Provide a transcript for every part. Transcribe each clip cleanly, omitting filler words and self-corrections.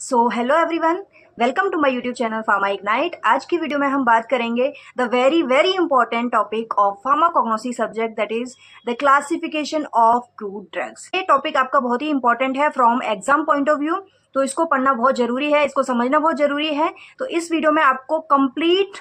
So hello everyone, welcome to my YouTube channel Pharma Ignite. आज की video में हम बात करेंगे the very important topic of pharmacognosy subject, that is the classification of crude drugs. ये topic आपका बहुत ही इंपॉर्टेंट है from exam point of view, तो इसको पढ़ना बहुत जरूरी है, इसको समझना बहुत जरूरी है। तो इस वीडियो में आपको कंप्लीट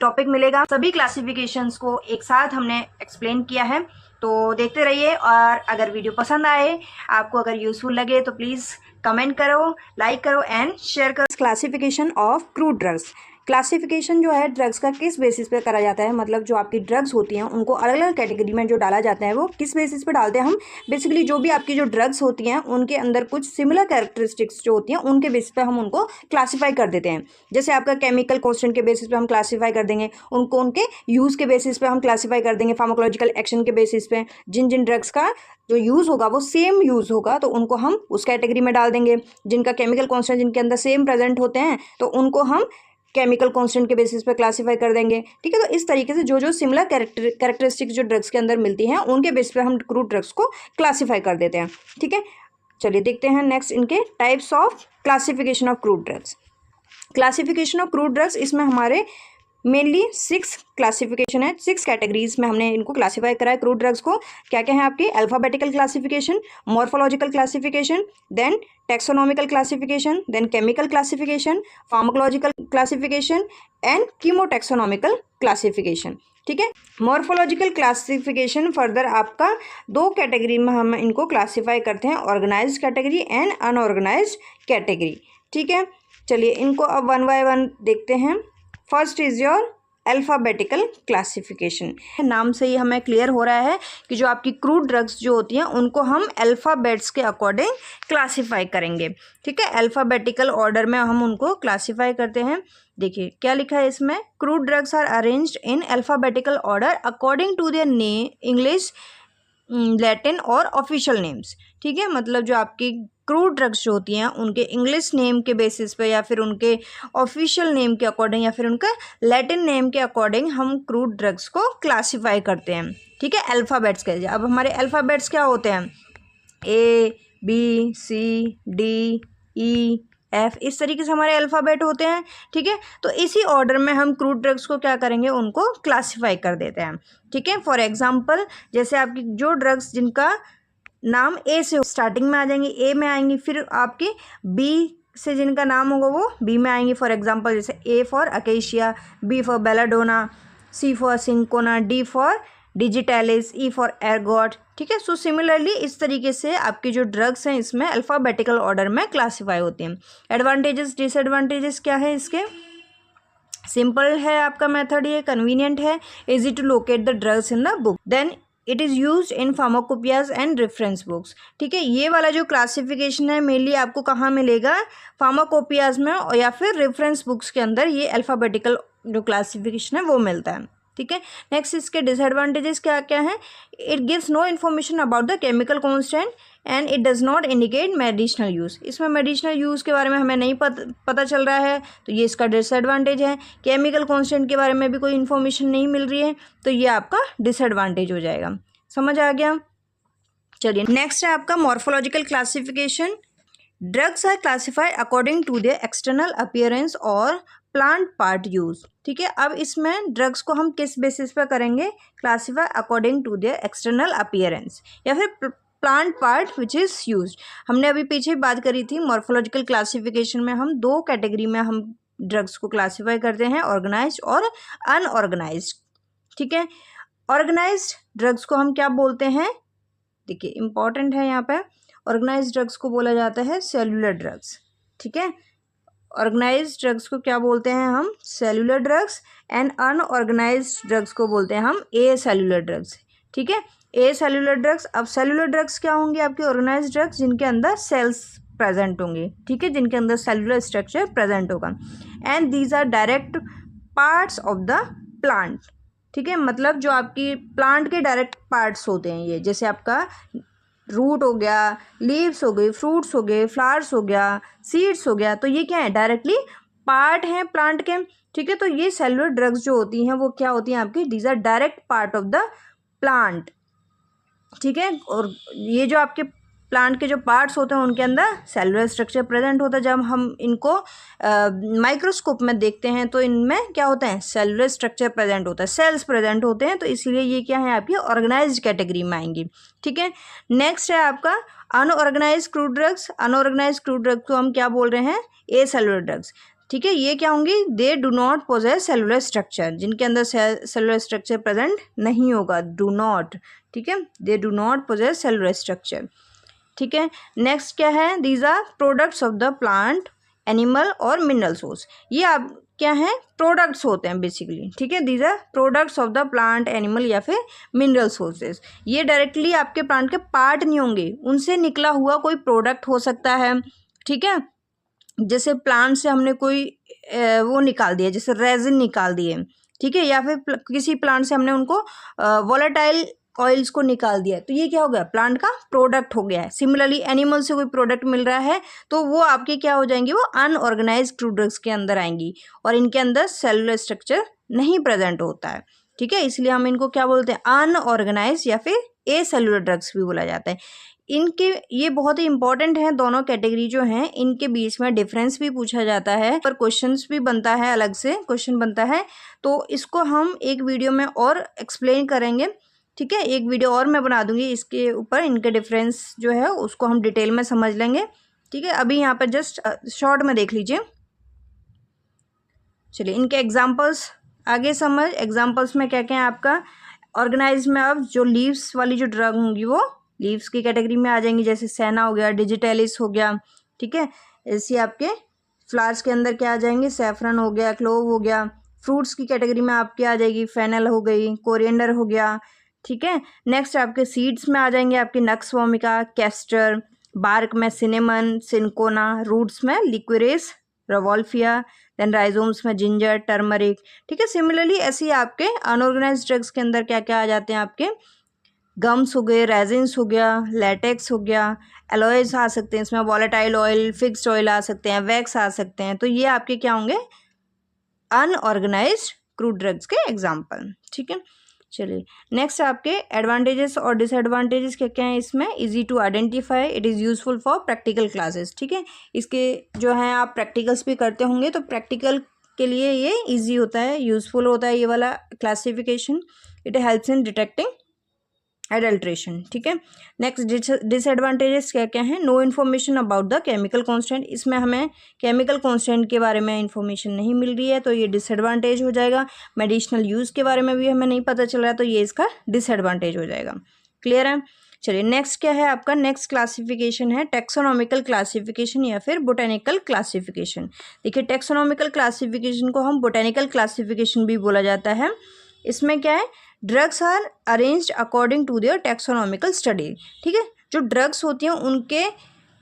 टॉपिक मिलेगा, सभी क्लासिफिकेशंस को एक साथ हमने एक्सप्लेन किया है। तो देखते रहिए, और अगर वीडियो पसंद आए, आपको अगर यूजफुल लगे तो प्लीज़ कमेंट करो, लाइक करो एंड शेयर करो। Classification of crude drugs. Classification जो है ड्रग्स का किस बेसिस पे करा जाता है, मतलब जो आपकी ड्रग्स होती हैं उनको अलग अलग कैटेगरी में जो डाला जाता है वो किस बेसिस पे डालते हैं हम। बेसिकली जो भी आपकी जो ड्रग्स होती हैं उनके अंदर कुछ सिमिलर कैरेक्टरिस्टिक्स जो होती हैं उनके बेसिस पे हम उनको क्लासीफाई कर देते हैं। जैसे आपका केमिकल कॉन्स्टेंट के बेसिस पे हम क्लासीफाई कर देंगे उनको, उनके यूज़ के बेसिस पे हम क्लासीफाई कर देंगे, फार्माकोलॉजिकल एक्शन के बेसिस पे जिन जिन ड्रग्स का जो यूज़ होगा वो सेम यूज़ होगा तो उनको हम उस कैटेगरी में डाल देंगे। जिनका केमिकल कॉन्स्टेंट जिनके अंदर सेम प्रेजेंट होते हैं तो उनको हम केमिकल कांस्टेंट के बेसिस पे क्लासीफाई कर देंगे। ठीक है, तो इस तरीके से जो जो सिमिलर कैरेक्टरिस्टिक्स जो ड्रग्स के अंदर मिलती हैं उनके बेसिस पे हम क्रूड ड्रग्स को क्लासीफाई कर देते हैं। ठीक है, चलिए देखते हैं नेक्स्ट इनके types of classification of crude drugs. Classification of crude drugs, इसमें हमारे मेनली 6 क्लासिफिकेशन है, 6 कैटेगरीज में हमने इनको क्लासीफाई करा है क्रूड ड्रग्स को। क्या क्या है आपके? Alphabetical classification, morphological classification, then taxonomical classification, then chemical classification, pharmacological classification and chemotaxonomical classification. ठीक है, मॉर्फोलॉजिकल क्लासिफिकेशन फर्दर आपका 2 कैटेगरी में हम इनको क्लासीफाई करते हैं, organised category and unorganised category. ठीक है, चलिए इनको अब 1 बाय 1 देखते हैं। First is your alphabetical classification. नाम से ही हमें क्लियर हो रहा है कि जो आपकी क्रूड ड्रग्स जो होती हैं उनको हम अल्फ़ाबेट्स के अकॉर्डिंग क्लासीफाई करेंगे। ठीक है, अल्फ़ाबेटिकल ऑर्डर में हम उनको क्लासीफाई करते हैं। देखिए क्या लिखा है इसमें, crude drugs are arranged in alphabetical order according to their name, English, Latin और ऑफिशियल नेम्स। ठीक है, मतलब जो आपकी क्रूड ड्रग्स जो होती हैं उनके इंग्लिश नेम के बेसिस पे या फिर उनके ऑफिशियल नेम के अकॉर्डिंग या फिर उनका लैटिन नेम के अकॉर्डिंग हम क्रूड ड्रग्स को क्लासीफाई करते हैं। ठीक है, अल्फ़ाबेट्स के। अब हमारे अल्फ़ाबेट्स क्या होते हैं? A B C D E F, इस तरीके से हमारे अल्फ़ाबेट होते हैं। ठीक है, तो इसी ऑर्डर में हम क्रूड ड्रग्स को क्या करेंगे, उनको क्लासीफाई कर देते हैं। ठीक है, फॉर एग्जांपल जैसे आपकी जो ड्रग्स जिनका नाम ए से स्टार्टिंग में आ जाएंगी, ए में आएंगी, फिर आपकी बी से जिनका नाम होगा वो बी में आएंगी। फॉर एग्जांपल जैसे A for acacia, B for belladonna, C for cinchona, D for digitalis, E for ergot. ठीक है, सो सिमिलरली इस तरीके से आपकी जो ड्रग्स हैं इसमें अल्फ़ाबेटिकल ऑर्डर में क्लासीफाई होती हैं। एडवांटेजेस डिसएडवांटेजेस क्या है इसके? सिंपल है आपका मेथड, ये कन्वीनियंट है, easy to locate the drugs in the book, then it is use in pharmacopoeias and reference books. ठीक है, ये वाला जो क्लासिफिकेशन है मेनली आपको कहाँ मिलेगा? फार्माकोपियाज में या फिर रेफरेंस बुक्स के अंदर ये अल्फ़ाबेटिकल जो क्लासिफिकेशन है वो मिलता है। ठीक है, नेक्स्ट इसके डिसएडवांटेजेस क्या क्या हैं? It gives no information about the chemical constant and it does not indicate medicinal use. इसमें मेडिसिनल यूज़ के बारे में हमें नहीं पता चल रहा है, तो ये इसका डिसएडवांटेज है। केमिकल कॉन्स्टेंट के बारे में भी कोई इन्फॉर्मेशन नहीं मिल रही है, तो ये आपका डिसएडवांटेज हो जाएगा। समझ आ गया? चलिए नेक्स्ट है आपका morphological classification. Drugs are classified according to their external appearance और प्लांट पार्ट यूज। ठीक है, अब इसमें ड्रग्स को हम किस बेसिस पर करेंगे? Classify according to their external appearance या फिर plant part which is use. हमने अभी पीछे बात करी थी, मॉर्फोलॉजिकल क्लासिफिकेशन में हम 2 कैटेगरी में हम ड्रग्स को क्लासीफाई करते हैं, ऑर्गेनाइज्ड और अनऑर्गेनाइज्ड। ठीक है, ऑर्गेनाइज्ड ड्रग्स को हम क्या बोलते हैं? देखिए इंपॉर्टेंट है यहाँ पे, ऑर्गेनाइज्ड ड्रग्स को बोला जाता है सेलुलर ड्रग्स। ठीक है, ऑर्गेनाइज्ड ड्रग्स को क्या बोलते हैं हम? Cellular drugs, and unorganised drugs को बोलते हैं हम ए सेलुलर ड्रग्स। ठीक है, ए सेलुलर ड्रग्स। अब सेलुलर ड्रग्स क्या होंगे आपके? ऑर्गेनाइज्ड ड्रग्स जिनके अंदर सेल्स प्रेजेंट होंगे। ठीक है, जिनके अंदर सेलुलर स्ट्रक्चर प्रेजेंट होगा, and these are direct parts of the plant. ठीक है, मतलब जो आपकी प्लांट के डायरेक्ट पार्ट्स होते हैं ये, जैसे आपका रूट हो गया, लीव्स हो गई, फ्रूट्स हो गए, फ्लावर्स हो गया, सीड्स हो गया, तो ये क्या है? डायरेक्टली पार्ट हैं प्लांट के। ठीक है, तो ये सेलुलर ड्रग्स जो होती हैं वो क्या होती हैं आपकी? These are direct part of the plant. ठीक है, और ये जो आपके प्लांट के जो पार्ट्स होते हैं उनके अंदर सेलुलर स्ट्रक्चर प्रेजेंट होता है। जब हम इनको माइक्रोस्कोप में देखते हैं तो इनमें क्या होता है, सेलुलर स्ट्रक्चर प्रेजेंट होता है, सेल्स प्रेजेंट होते हैं, तो इसीलिए ये क्या है आपकी ऑर्गेनाइज्ड कैटेगरी में आएंगी। ठीक है, नेक्स्ट है आपका unorganised crude drugs. Unorganised crude drugs को हम क्या बोल रहे हैं, ए सेलुलर ड्रग्स। ठीक है, ये क्या होंगी, दे do not possess cellular structure, जिनके अंदर सेलुलर स्ट्रक्चर प्रेजेंट नहीं होगा, डू नॉट। ठीक है, they do not possess cellular structure. ठीक है, नेक्स्ट क्या है, these are products of the plant, animal और मिनरल सोर्स। ये आप क्या है, प्रोडक्ट्स होते हैं बेसिकली। ठीक है, these are products of the plant, animal या फिर मिनरल सोर्सेज। ये डायरेक्टली आपके प्लांट के पार्ट नहीं होंगे, उनसे निकला हुआ कोई प्रोडक्ट हो सकता है। ठीक है, जैसे प्लांट से हमने कोई वो निकाल दिया, जैसे रेजिन निकाल दिए। ठीक है, या फिर किसी प्लांट से हमने उनको वोलेटाइल ऑयल्स को निकाल दिया, तो ये क्या हो गया, प्लांट का प्रोडक्ट हो गया है। सिमिलरली एनिमल से कोई प्रोडक्ट मिल रहा है तो वो आपके क्या हो जाएंगे, वो अनऑर्गेनाइज्ड क्रूड ड्रग्स के अंदर आएंगी और इनके अंदर सेलुलर स्ट्रक्चर नहीं प्रेजेंट होता है। ठीक है, इसलिए हम इनको क्या बोलते हैं, अनऑर्गेनाइज्ड या फिर ए सेलुलर ड्रग्स भी बोला जाता है। इनके ये बहुत ही इंपॉर्टेंट है, दोनों कैटेगरी जो हैं इनके बीच में डिफरेंस भी पूछा जाता है, पर क्वेश्चंस भी बनता है, अलग से क्वेश्चन बनता है, तो इसको हम एक वीडियो में और एक्सप्लेन करेंगे। ठीक है, एक वीडियो और मैं बना दूंगी इसके ऊपर, इनके डिफरेंस जो है उसको हम डिटेल में समझ लेंगे। ठीक है, अभी यहाँ पर जस्ट शॉर्ट में देख लीजिए। चलिए इनके एग्जाम्पल्स आगे समझ। एग्जाम्पल्स में क्या क्या है आपका, ऑर्गेनाइज में अब जो लीव्स वाली जो ड्रग होंगी वो लीव्स की कैटेगरी में आ जाएंगी, जैसे सेना हो गया, डिजिटेलिस हो गया। ठीक है, ऐसे आपके फ्लावर्स के अंदर क्या आ जाएंगे, सैफरन हो गया, क्लोव हो गया। फ्रूट्स की कैटेगरी में आपके आ जाएगी, फेनल हो गई, कोरिएंडर हो गया। ठीक है, नेक्स्ट आपके सीड्स में आ जाएंगे आपके नक्स वोमिका, कैस्टर, बार्क में सिनेमन, सिनकोना, रूट्स में लिक्विरेस, रवॉल्फिया, देन राइजोम्स में जिंजर, टर्मरिक। ठीक है, सिमिलरली ऐसे ही आपके अनऑर्गेनाइज्ड ड्रग्स के अंदर क्या क्या आ जाते हैं, आपके गम्स हो गए, रेजिन्स हो गया, लेटेक्स हो गया, एलॉयज आ सकते हैं, इसमें वॉलेटाइल ऑयल, फिक्स्ड ऑयल आ सकते हैं, वैक्स आ सकते हैं। तो ये आपके क्या होंगे, अनऑर्गेनाइज्ड क्रूड ड्रग्स के एग्जाम्पल। ठीक है, चलिए नेक्स्ट आपके एडवांटेजेस और डिसएडवांटेजेस क्या क्या हैं इसमें। Easy to identify, it is useful for practical classes. ठीक है, इसके जो हैं आप प्रैक्टिकल्स भी करते होंगे तो प्रैक्टिकल के लिए ये इजी होता है, यूजफुल होता है ये वाला classification. It helps in detecting adulteration. ठीक है, नेक्स्ट डिसएडवांटेजेस क्या क्या हैं, no information about the chemical constant. इसमें हमें केमिकल कांस्टेंट के बारे में इंफॉर्मेशन नहीं मिल रही है तो ये डिसएडवांटेज हो जाएगा। मेडिसिनल यूज़ के बारे में भी हमें नहीं पता चल रहा है तो ये इसका डिसएडवांटेज हो जाएगा। क्लियर है, चलिए नेक्स्ट क्या है आपका, नेक्स्ट क्लासिफिकेशन है टैक्सोनॉमिकल क्लासिफिकेशन या फिर बोटेनिकल क्लासिफिकेशन। देखिए टैक्सोनॉमिकल क्लासिफिकेशन को हम बोटेनिकल क्लासिफिकेशन भी बोला जाता है। इसमें क्या है, drugs are arranged according to their taxonomical study. ठीक है, जो ड्रग्स होती हैं उनके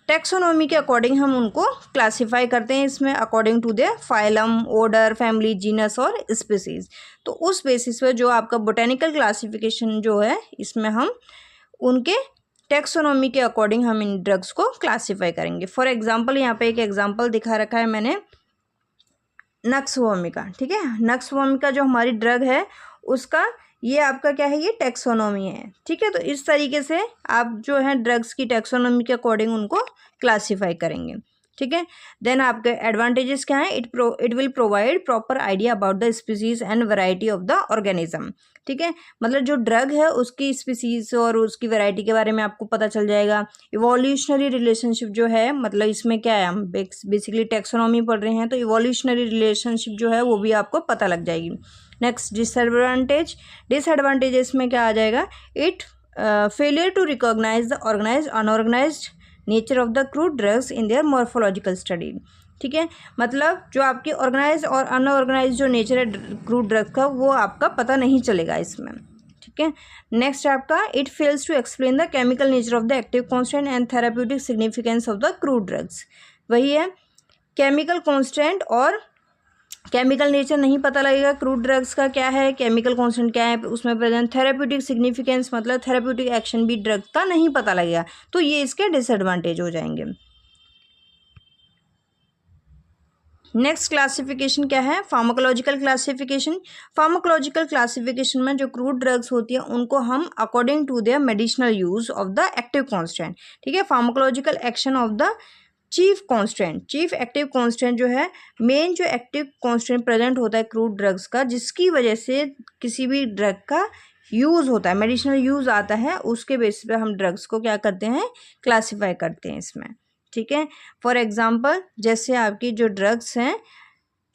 टैक्सोनॉमी के अकॉर्डिंग हम उनको क्लासीफाई करते हैं, इसमें according to their phylum, order, family, genus और स्पीसीज। तो उस बेसिस पर जो आपका बोटेनिकल क्लासिफिकेशन जो है इसमें हम उनके टैक्सोनॉमी के अकॉर्डिंग हम इन ड्रग्स को क्लासीफाई करेंगे। फॉर एग्जाम्पल यहाँ पे एक एग्जाम्पल दिखा रखा है मैंने, नक्स वोमिका। ठीक है, नक्स वोमिका जो हमारी ड्रग है उसका ये आपका क्या है, ये टैक्सोनॉमी है। ठीक है, तो इस तरीके से आप जो है ड्रग्स की टैक्सोनॉमी के अकॉर्डिंग उनको क्लासीफाई करेंगे। ठीक है, देन आपके एडवांटेजेस क्या है, it will provide proper idea about the species and variety of the organism. ठीक है, मतलब जो ड्रग है उसकी स्पीसीज और उसकी वैरायटी के बारे में आपको पता चल जाएगा। इवोल्यूशनरी रिलेशनशिप जो है, मतलब इसमें क्या है, हम बेसिकली टैक्सोनॉमी पढ़ रहे हैं तो इवोल्यूशनरी रिलेशनशिप जो है वो भी आपको पता लग जाएगी। नेक्स्ट डिसएडवांटेजेस में क्या आ जाएगा, it failure to recognise the organised unorganised nature of the crude drugs in their morphological study. ठीक है, मतलब जो आपकी ऑर्गेनाइज और अनऑर्गेनाइज जो नेचर है क्रूड ड्रग्स का वो आपका पता नहीं चलेगा इसमें। ठीक है, नेक्स्ट आपका it fails to explain the chemical nature of the active constant and therapeutic significance of the crude drugs. वही है, केमिकल कांस्टेंट और केमिकल नेचर नहीं पता लगेगा क्रूड ड्रग्स का, क्या है केमिकल कांस्टेंट क्या है उसमें प्रेजेंट, थेराप्यूटिक सिग्निफिकेंस मतलब थेराप्यूटिक एक्शन भी ड्रग का नहीं पता लगेगा, तो ये इसके डिसएडवांटेज हो जाएंगे। नेक्स्ट क्लासिफिकेशन क्या है, फार्माकोलॉजिकल क्लासिफिकेशन। फार्माकोलॉजिकल क्लासिफिकेशन में जो क्रूड ड्रग्स होती है उनको हम according to their medicinal use of the active constant, ठीक है, pharmacological action of the chief constant, chief active constant जो है, मेन जो एक्टिव कॉन्स्टेंट प्रेजेंट होता है क्रूड ड्रग्स का, जिसकी वजह से किसी भी ड्रग का यूज़ होता है, मेडिसिनल यूज़ आता है, उसके बेसिस पे हम ड्रग्स को क्या करते हैं, क्लासीफाई करते हैं इसमें, ठीक है। फॉर एग्जांपल जैसे आपकी जो ड्रग्स हैं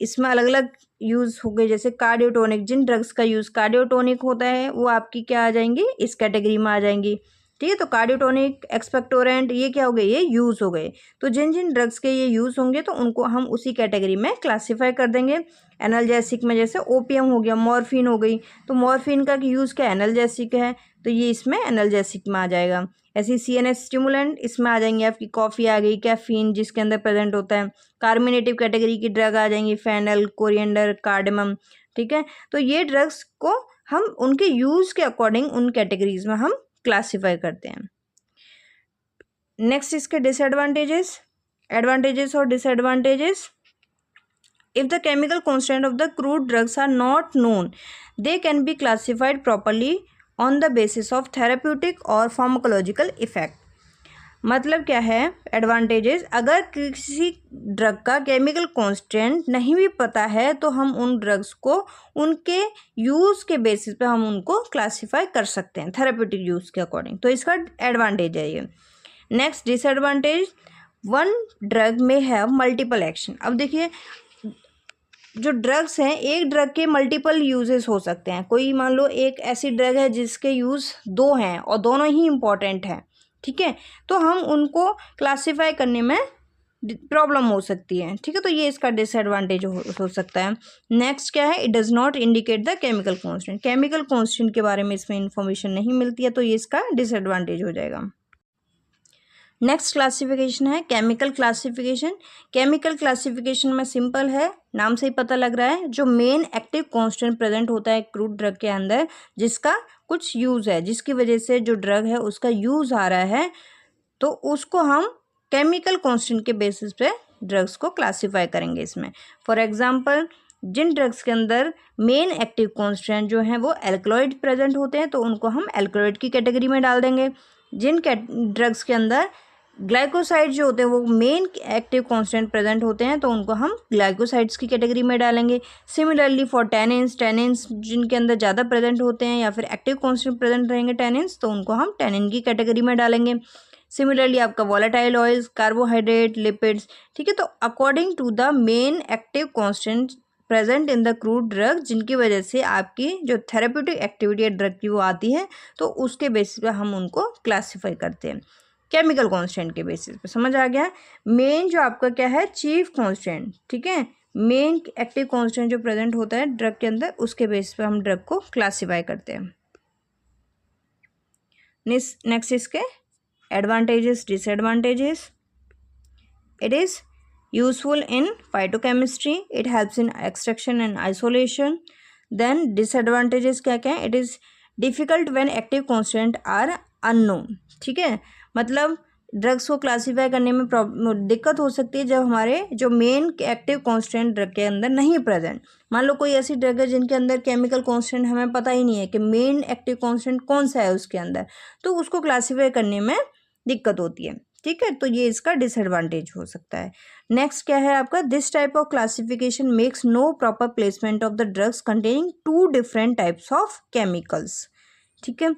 इसमें अलग अलग यूज़ हो गए, जैसे कार्डियोटोनिक, जिन ड्रग्स का यूज़ कार्डियोटोनिक होता है वो आपकी क्या आ जाएंगी, इस कैटेगरी में आ जाएंगी, ठीक है। तो कार्डियोटोनिक, एक्सपेक्टोरेंट, ये क्या हो गए, ये यूज़ हो गए। तो जिन जिन ड्रग्स के ये यूज़ होंगे तो उनको हम उसी कैटेगरी में क्लासीफाई कर देंगे। एनाल्जेसिक में जैसे ओपियम हो गया, मॉर्फिन हो गई, तो मॉर्फिन का यूज़ क्या एनाल्जेसिक है, तो ये इसमें एनाल्जेसिक में आ जाएगा। ऐसे CNS स्टिमुलेंट इसमें आ जाएंगे, आपकी कॉफ़ी आ गई, कैफीन जिसके अंदर प्रेजेंट होता है। कार्मिनेटिव कैटेगरी की ड्रग आ जाएंगी, फेनल, कोरिएंडर, कार्डेमम, ठीक है। तो ये ड्रग्स को हम उनके यूज़ के अकॉर्डिंग उन कैटेगरीज में हम क्लासीफाई करते हैं। नेक्स्ट इसके डिसएडवांटेजेस, एडवांटेजेस और disadvantages. If the chemical constant of the crude drugs are not known, they can be classified properly on the basis of therapeutic or pharmacological effect. मतलब क्या है एडवांटेजेस, अगर किसी ड्रग का केमिकल कांस्टेंट नहीं भी पता है तो हम उन ड्रग्स को उनके यूज़ के बेसिस पे हम उनको क्लासीफाई कर सकते हैं थेरेप्यूटिक यूज़ के अकॉर्डिंग, तो इसका एडवांटेज है ये। नेक्स्ट डिसएडवांटेज, वन ड्रग में हैव मल्टीपल एक्शन। अब देखिए जो ड्रग्स हैं, एक ड्रग के मल्टीपल यूजेस हो सकते हैं। कोई मान लो एक ऐसी ड्रग है जिसके यूज़ दो हैं और दोनों ही इम्पॉर्टेंट हैं, ठीक है, तो हम उनको क्लासीफाई करने में प्रॉब्लम हो सकती है, ठीक है, तो ये इसका डिसएडवांटेज हो सकता है। नेक्स्ट क्या है, it does not indicate the chemical constant, chemical constant के बारे में इसमें इंफॉर्मेशन नहीं मिलती है, तो ये इसका डिसएडवांटेज हो जाएगा। नेक्स्ट क्लासिफिकेशन है केमिकल क्लासिफिकेशन। केमिकल क्लासिफिकेशन में सिंपल है, नाम से ही पता लग रहा है, जो मेन एक्टिव कांस्टेंट प्रेजेंट होता है क्रूड ड्रग के अंदर, जिसका कुछ यूज़ है, जिसकी वजह से जो ड्रग है उसका यूज़ आ रहा है, तो उसको हम केमिकल कांस्टेंट के बेसिस पे ड्रग्स को क्लासीफाई करेंगे इसमें। फॉर एग्जांपल जिन ड्रग्स के अंदर मेन एक्टिव कांस्टेंट जो हैं वो एल्कलॉइड प्रेजेंट होते हैं तो उनको हम एल्कलॉइड की कैटेगरी में डाल देंगे। जिन ड्रग्स के अंदर ग्लाइकोसाइड जो होते हैं वो मेन एक्टिव कांस्टेंट प्रेजेंट होते हैं तो उनको हम ग्लाइकोसाइड्स की कैटेगरी में डालेंगे। सिमिलरली फॉर टेनिन्स, जिनके अंदर ज़्यादा प्रेजेंट होते हैं या फिर एक्टिव कांस्टेंट प्रेजेंट रहेंगे टेनिन्स, तो उनको हम टेनिन की कैटेगरी में डालेंगे। सिमिलरली आपका वॉलेटाइल ऑयल्स, कार्बोहाइड्रेट, लिपिड्स, ठीक है, तो according to the main active constant present in the crude drug, जिनकी वजह से आपकी जो थेरेप्यूटिक एक्टिविटी है ड्रग की वो आती है, तो उसके बेसिस पे हम उनको क्लासीफाई करते हैं केमिकल कांस्टेंट के बेसिस पे। समझ आ गया। मेन जो आपका क्या है, चीफ कांस्टेंट, ठीक है, मेन एक्टिव कांस्टेंट जो प्रेजेंट होता है ड्रग के अंदर, उसके बेसिस पे हम ड्रग को क्लासीफाई करते हैं। नेक्स्ट इसके advantages, disadvantages. It is useful in phytochemistry, it helps in extraction and isolation. Then disadvantages क्या क्या है, it is difficult when active constant are unknown, ठीक है, मतलब ड्रग्स को क्लासीफाई करने में दिक्कत हो सकती है जब हमारे जो मेन एक्टिव कांस्टेंट ड्रग के अंदर नहीं प्रेजेंट। मान लो कोई ऐसी ड्रग है जिनके अंदर केमिकल कांस्टेंट हमें पता ही नहीं है कि मेन एक्टिव कांस्टेंट कौन सा है उसके अंदर, तो उसको क्लासीफाई करने में दिक्कत होती है, ठीक है, तो ये इसका डिसएडवांटेज हो सकता है। नेक्स्ट क्या है आपका, this type of classification makes no proper placement of the drugs containing two different types of chemicals, ठीक है।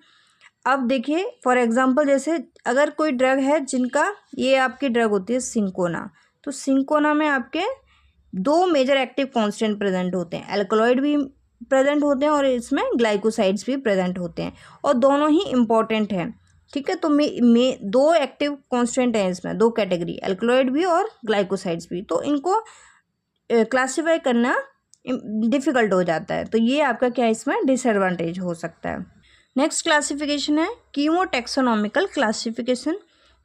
अब देखिए फॉर एग्जांपल जैसे अगर कोई ड्रग है जिनका, ये आपकी ड्रग होती है सिंकोना, तो सिंकोना में आपके दो मेजर एक्टिव कांस्टेंट प्रेजेंट होते हैं, एल्कलॉइड भी प्रेजेंट होते हैं और इसमें ग्लाइकोसाइड्स भी प्रेजेंट होते हैं और दोनों ही इम्पॉर्टेंट हैं, ठीक है। तो दो एक्टिव कांस्टेंट हैं इसमें, दो कैटेगरी, एल्कलॉइड भी और ग्लाइकोसाइड्स भी, तो इनको क्लासीफाई करना डिफ़िकल्ट हो जाता है, तो ये आपका क्या इसमें डिसएडवांटेज हो सकता है। नेक्स्ट क्लासिफिकेशन है कीमोटैक्सोनॉमिकल क्लासिफिकेशन,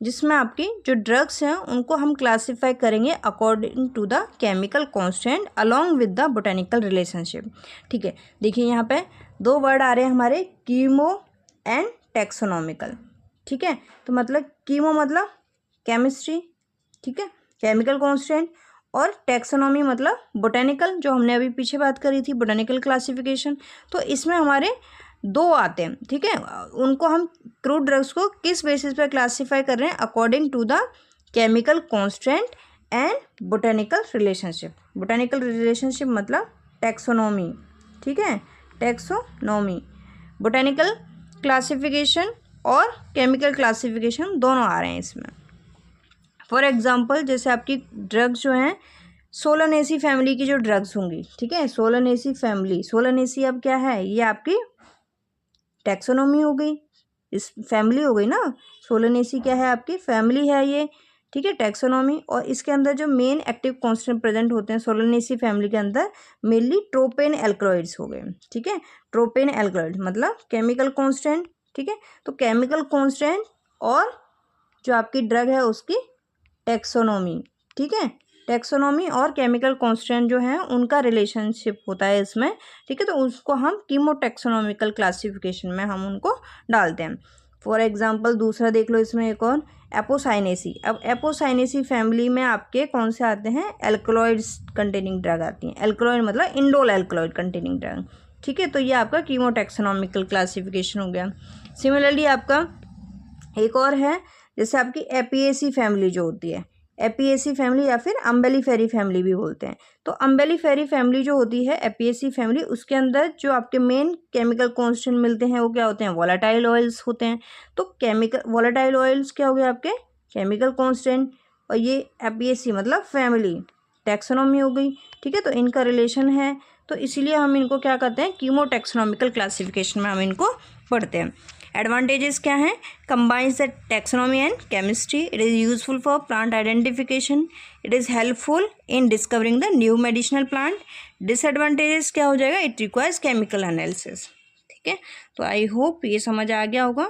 जिसमें आपकी जो ड्रग्स हैं उनको हम क्लासीफाई करेंगे according to the chemical constant along with the botanical relationship, ठीक है। देखिए यहाँ पे दो वर्ड आ रहे हैं हमारे, कीमो एंड टैक्सोनॉमिकल, ठीक है, तो मतलब कीमो मतलब केमिस्ट्री, ठीक है, केमिकल कांस्टेंट, और टैक्सोनॉमी मतलब बोटेनिकल, जो हमने अभी पीछे बात करी थी, बोटेनिकल क्लासिफिकेशन। तो इसमें हमारे दो आते हैं, ठीक है। उनको हम क्रूड ड्रग्स को किस बेसिस पर क्लासीफाई कर रहे हैं, according to the chemical constant and botanical relationship. Botanical relationship मतलब टैक्सोनॉमी, ठीक है, टैक्सोनॉमी, बोटेनिकल क्लासिफिकेशन और केमिकल क्लासिफिकेशन दोनों आ रहे हैं इसमें। फॉर एग्जांपल जैसे आपकी ड्रग्स जो हैं सोलानेसी फैमिली की जो ड्रग्स होंगी, ठीक है, सोलानेसी फैमिली, सोलानेसी अब क्या है, ये आपकी टैक्सोनॉमी हो गई, इस फैमिली हो गई ना। सोलानेसी क्या है, आपकी फैमिली है ये, ठीक है, टैक्सोनॉमी। और इसके अंदर जो मेन एक्टिव कॉन्स्टेंट प्रेजेंट होते हैं सोलानेसी फैमिली के अंदर, मेनली ट्रोपेन एल्कलॉइड्स हो गए, ठीक है। ट्रोपेन एल्कलॉइड मतलब केमिकल कॉन्स्टेंट, ठीक है। तो केमिकल कॉन्स्टेंट और जो आपकी ड्रग है उसकी टैक्सोनॉमी, ठीक है, टैक्सोनॉमी और केमिकल कॉन्स्टेंट जो है उनका रिलेशनशिप होता है इसमें, ठीक है। तो उसको हम कीमोटैक्सोनॉमिकल क्लासिफिकेशन में हम उनको डालते हैं। फॉर एग्जांपल दूसरा देख लो इसमें एक और, एपोसाइनेसी। अब एपोसाइनेसी फैमिली में आपके कौन से आते हैं, एल्कलॉइड्स कंटेनिंग ड्रग आती हैं। एल्कलॉइड मतलब इंडोल एल्कलॉइड कंटेनिंग ड्रग, ठीक है। तो ये आपका कीमोटैक्सोनॉमिकल क्लासिफिकेशन हो गया। सिमिलरली आपका एक और है, जैसे आपकी एपिएसी फैमिली जो होती है, एपिएसी फैमिली या फिर अम्बेलिफेरी फैमिली भी बोलते हैं। तो अम्बेलिफेरी फैमिली जो होती है, एपिएसी फैमिली, उसके अंदर जो आपके मेन केमिकल कॉन्स्टेंट मिलते हैं वो क्या होते हैं, वोलेटाइल ऑयल्स होते हैं। तो केमिकल वोलेटाइल ऑयल्स क्या हो गए आपके, केमिकल कॉन्स्टेंट, और ये एपिएसी मतलब फैमिली, टैक्सोनॉमी हो गई, ठीक है। तो इनका रिलेशन है, तो इसीलिए हम इनको क्या करते हैं, कीमोटैक्सोनॉमिकल क्लासिफिकेशन में हम इनको पढ़ते हैं। एडवांटेजेस क्या हैं, combines the taxonomy and chemistry, it is useful for plant identification, it is helpful in discovering the new medicinal plant. Disadvantages क्या हो जाएगा, इट रिक्वायर्स केमिकल एनालिसिस, ठीक है। तो आई होप ये समझ आ गया होगा।